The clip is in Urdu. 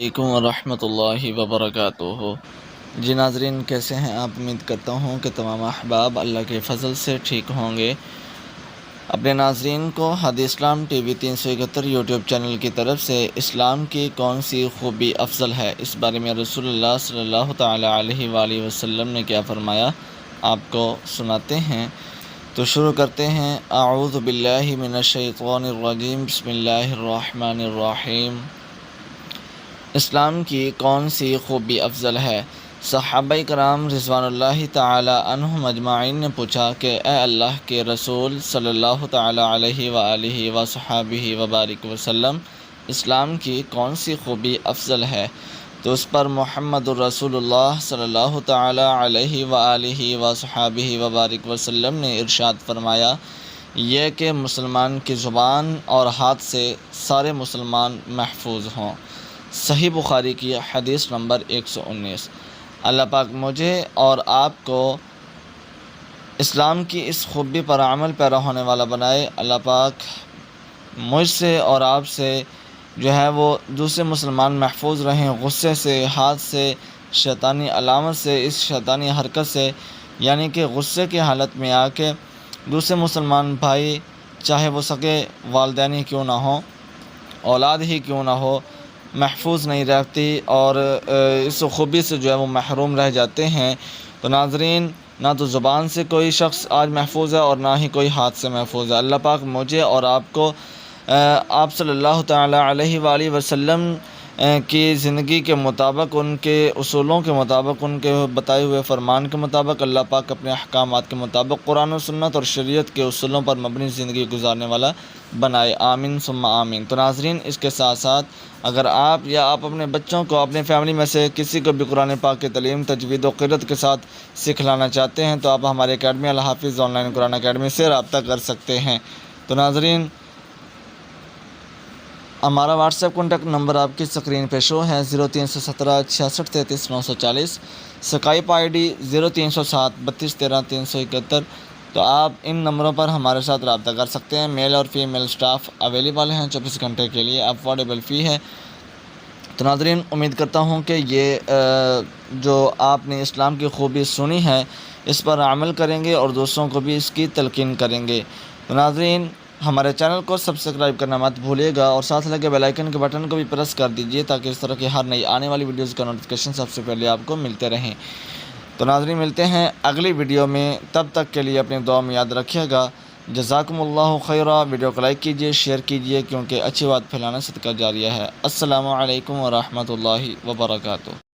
علیکم ورحمۃ اللہ وبرکاتہ۔ جی ناظرین، کیسے ہیں آپ؟ امید کرتا ہوں کہ تمام احباب اللہ کے فضل سے ٹھیک ہوں گے۔ اپنے ناظرین کو ہادی اسلام ٹی وی 371 یوٹیوب چینل کی طرف سے اسلام کی کون سی خوبی افضل ہے، اس بارے میں رسول اللہ صلی اللہ تعالی علیہ وآلہ وسلم نے کیا فرمایا، آپ کو سناتے ہیں۔ تو شروع کرتے ہیں۔ اعوذ باللہ من الشیطان الرجیم، بسم اللہ الرحمن الرحیم۔ اسلام کی کون سی خوبی افضل ہے؟ صحابہ کرام رضوان اللہ تعالی عنہم اجمعین نے پوچھا کہ اے اللہ کے رسول صلی اللہ تعالی علیہ وآلہ وصحبہ وبارک وسلم، اسلام کی کون سی خوبی افضل ہے؟ تو اس پر محمد الرسول اللہ صلی اللہ تعالی علیہ وآلہ وصحبہ وبارک وسلم نے ارشاد فرمایا، یہ کہ مسلمان کی زبان اور ہاتھ سے سارے مسلمان محفوظ ہوں۔ صحیح بخاری کی حدیث نمبر 119۔ اللہ پاک مجھے اور آپ کو اسلام کی اس خوبی پر عمل پیرا ہونے والا بنائے۔ اللہ پاک مجھ سے اور آپ سے جو ہے وہ دوسرے مسلمان محفوظ رہیں، غصے سے، ہاتھ سے، شیطانی علامت سے، اس شیطانی حرکت سے، یعنی کہ غصے کی حالت میں آ کے دوسرے مسلمان بھائی، چاہے وہ سگے والدین ہی کیوں نہ ہوں، اولاد ہی کیوں نہ ہو، محفوظ نہیں رہتی اور اس خوبی سے جو ہے وہ محروم رہ جاتے ہیں۔ تو ناظرین، نہ تو زبان سے کوئی شخص آج محفوظ ہے اور نہ ہی کوئی ہاتھ سے محفوظ ہے۔ اللہ پاک مجھے اور آپ کو آپ صلی اللہ تعالی علیہ وآلہ وسلم کی زندگی کے مطابق، ان کے اصولوں کے مطابق، ان کے بتائے ہوئے فرمان کے مطابق، اللہ پاک اپنے احکامات کے مطابق قرآن و سنت اور شریعت کے اصولوں پر مبنی زندگی گزارنے والا بنائے، آمین ثم آمین۔ تو ناظرین، اس کے ساتھ ساتھ اگر آپ یا آپ اپنے بچوں کو، اپنے فیملی میں سے کسی کو بھی قرآن پاک کی تعلیم تجوید و قرأت کے ساتھ سکھلانا چاہتے ہیں تو آپ ہمارے academy Al Hafiz online Quran academy سے رابطہ کر سکتے ہیں۔ تو ناظرین، ہمارا واٹس ایپ کانٹیکٹ نمبر آپ کی اسکرین پہ شو ہے، 0317 66 33 940، اسکائپ آئی ڈی 0307 32 13 371۔ تو آپ ان نمبروں پر ہمارے ساتھ رابطہ کر سکتے ہیں۔ میل اور فیمیل سٹاف اویلیبل ہیں 24 گھنٹے کے لیے، افورڈیبل فی ہے۔ تو ناظرین، امید کرتا ہوں کہ یہ جو آپ نے اسلام کی خوبی سنی ہے، اس پر عمل کریں گے اور دوسروں کو بھی اس کی تلقین کریں گے۔ تو ناظرین، ہمارے چینل کو سبسکرائب کرنا مت بھولیے گا اور ساتھ لگے بیل آئیکن کے بٹن کو بھی پریس کر دیجیے تاکہ اس طرح کی ہر نئی آنے والی ویڈیوز کا نوٹیفیکیشن سب سے پہلے آپ کو ملتے رہیں۔ تو ناظرین، ملتے ہیں اگلی ویڈیو میں، تب تک کے لیے اپنی دعا میں یاد رکھیے گا۔ جزاکم اللہ خیرہ۔ ویڈیو کو لائک کیجیے، شیئر کیجیے، کیونکہ اچھی بات پھیلانا صدقہ جاریہ ہے۔ السلام علیکم ورحمۃ اللہ وبرکاتہ۔